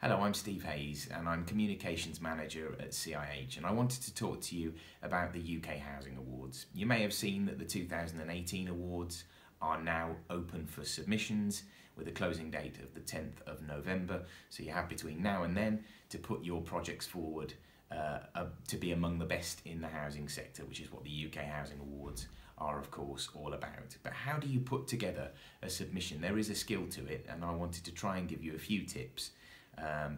Hello, I'm Steve Hayes and I'm Communications Manager at CIH, and I wanted to talk to you about the UK Housing Awards. You may have seen that the 2018 awards are now open for submissions with a closing date of the 10th of November, so you have between now and then to put your projects forward to be among the best in the housing sector, which is what the UK Housing Awards are of course all about. But how do you put together a submission? There is a skill to it, and I wanted to try and give you a few tips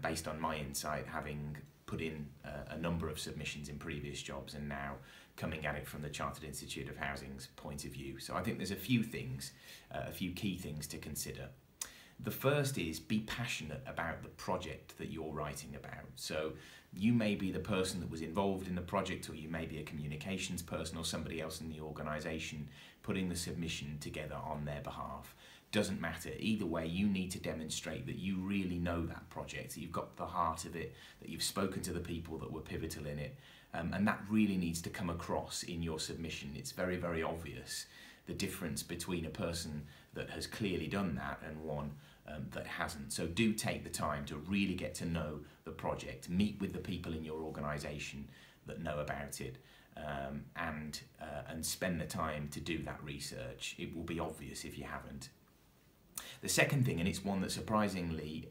based on my insight, having put in a number of submissions in previous jobs and now coming at it from the Chartered Institute of Housing's point of view. So I think there's a few things, a few key things to consider. The first is be passionate about the project that you're writing about. So you may be the person that was involved in the project, or you may be a communications person or somebody else in the organisation putting the submission together on their behalf. Doesn't matter. Either way, you need to demonstrate that you really know that project, that you've got the heart of it, that you've spoken to the people that were pivotal in it, and that really needs to come across in your submission. It's very, very obvious the difference between a person that has clearly done that and one that hasn't. So do take the time to really get to know the project, meet with the people in your organisation that know about it, and spend the time to do that research. It will be obvious if you haven't. The second thing, and it's one that surprisingly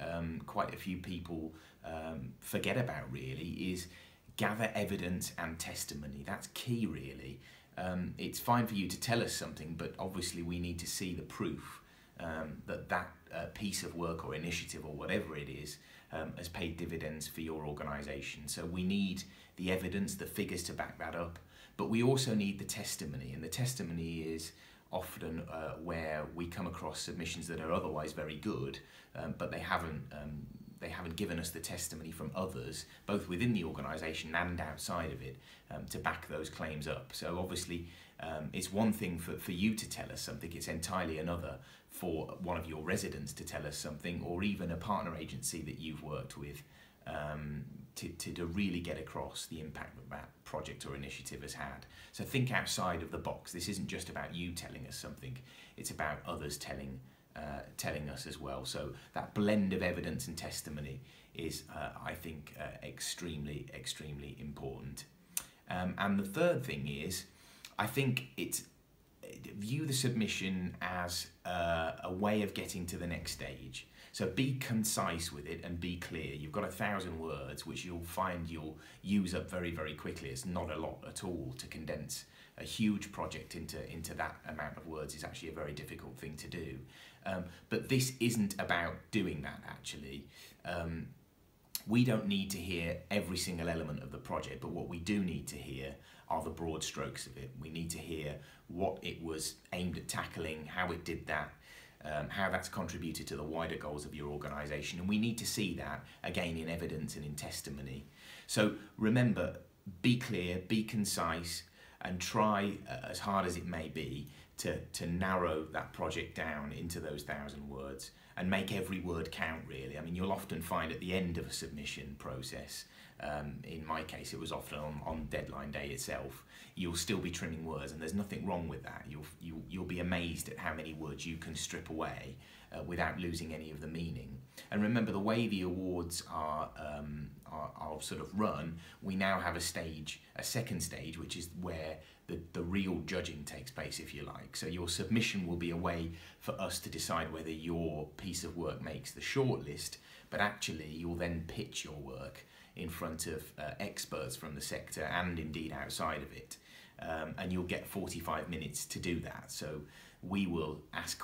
quite a few people forget about really, is gather evidence and testimony. That's key really. It's fine for you to tell us something, but obviously we need to see the proof that piece of work or initiative or whatever it is has paid dividends for your organisation. So we need the evidence, the figures to back that up, but we also need the testimony, and the testimony is often where we come across submissions that are otherwise very good, but they haven't given us the testimony from others, both within the organisation and outside of it, to back those claims up. So obviously it's one thing for you to tell us something, it's entirely another for one of your residents to tell us something, or even a partner agency that you've worked with, to really get across the impact that that project or initiative has had. So think outside of the box. This isn't just about you telling us something, it's about others telling us as well. So that blend of evidence and testimony is, I think, extremely important. And the third thing is, I think view the submission as a way of getting to the next stage. So be concise with it and be clear. You've got 1,000 words, which you'll find you'll use up very, very quickly. It's not a lot at all to condense a huge project into that amount of words. Is actually a very difficult thing to do. But this isn't about doing that actually. We don't need to hear every single element of the project, but what we do need to hear are the broad strokes of it. We need to hear what it was aimed at tackling, how it did that, how that's contributed to the wider goals of your organisation, and we need to see that again in evidence and in testimony. So remember, be clear, be concise, and try as hard as it may be to narrow that project down into those 1,000 words and make every word count really. I mean, you'll often find at the end of a submission process, in my case it was often on deadline day itself, you'll still be trimming words, and there's nothing wrong with that. You'll be amazed at how many words you can strip away without losing any of the meaning. And remember, the way the awards are sort of run, we now have a second stage, which is where the real judging takes place, if you like. So your submission will be a way for us to decide whether your piece of work makes the shortlist, but actually you'll then pitch your work in front of experts from the sector and indeed outside of it, and you'll get 45 minutes to do that. So we will ask,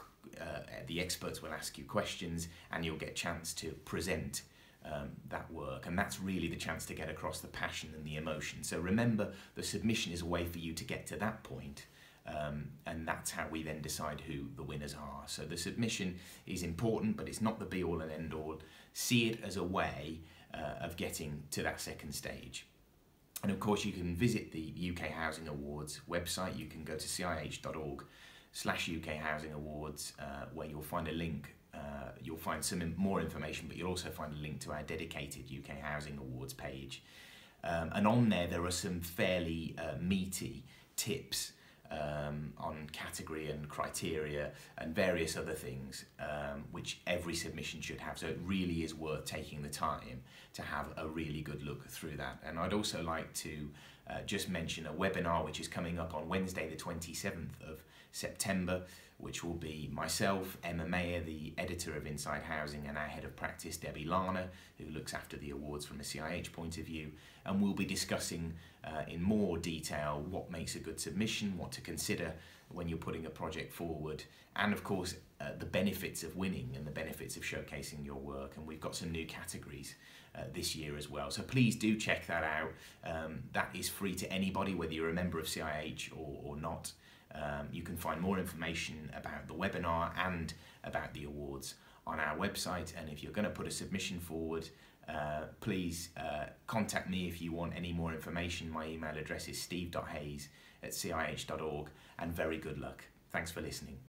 the experts will ask you questions, and you'll get a chance to present that work, and that's really the chance to get across the passion and the emotion. So remember, the submission is a way for you to get to that point, and that's how we then decide who the winners are. So the submission is important, but it's not the be-all and end-all. See it as a way of getting to that second stage. And of course you can visit the UK Housing Awards website. You can go to cih.org/UK Housing Awards, where you'll find a link. You'll find some more information, but you'll also find a link to our dedicated UK Housing Awards page. And on there are some fairly meaty tips on category and criteria and various other things, which every submission should have. So it really is worth taking the time to have a really good look through that. And I'd also like to just mention a webinar which is coming up on Wednesday the 27th of September, which will be myself, Emma Mayer, the editor of Inside Housing, and our head of practice, Debbie Larner, who looks after the awards from a CIH point of view. And we'll be discussing in more detail what makes a good submission, what to consider when you're putting a project forward, and of course the benefits of winning and the benefits of showcasing your work. And we've got some new categories this year as well, so please do check that out. That is free to anybody, whether you're a member of CIH or not. You can find more information about the webinar and about the awards on our website, and if you're going to put a submission forward, please contact me if you want any more information. My email address is steve.hayes@cih.org, and very good luck. Thanks for listening.